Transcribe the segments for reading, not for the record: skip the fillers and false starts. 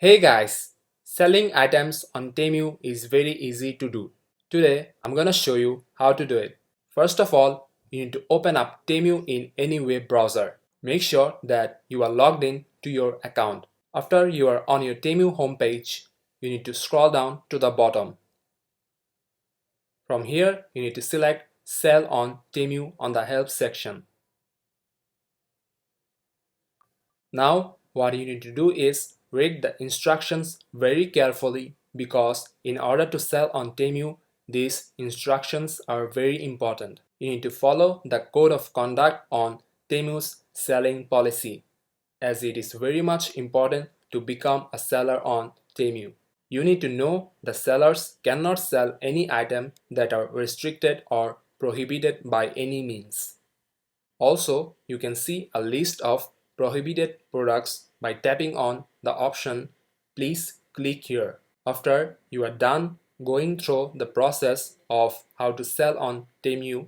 Hey guys, selling items on Temu is very easy to do. Today I'm gonna show you how to do it. First of all, you need to open up Temu in any web browser. Make sure that you are logged in to your account. After you are on your Temu homepage, you need to scroll down to the bottom. From here, you need to select Sell on Temu on the Help section. Now, what you need to do is read the instructions very carefully because in order to sell on Temu, these instructions are very important. You need to follow the code of conduct on Temu's selling policy, as it is very much important to become a seller on Temu. You need to know the sellers cannot sell any item that are restricted or prohibited by any means. Also, you can see a list of prohibited products by tapping on the option "Please click here." After you are done going through the process of how to sell on Temu,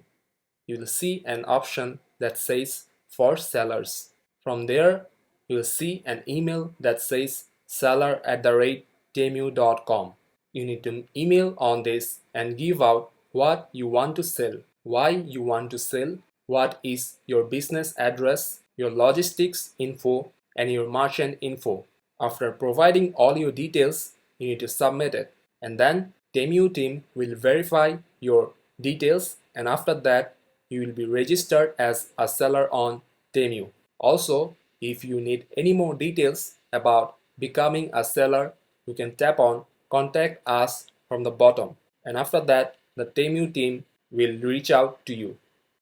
you will see an option that says "For sellers." From there, you will see an email that says seller@temu.com. You need to email on this and give out what you want to sell, why you want to sell, what is your business address, your logistics info, and your merchant info. After providing all your details, you need to submit it. And then Temu team will verify your details, and after that, you will be registered as a seller on Temu. Also, if you need any more details about becoming a seller, you can tap on Contact Us from the bottom, and after that, the Temu team will reach out to you.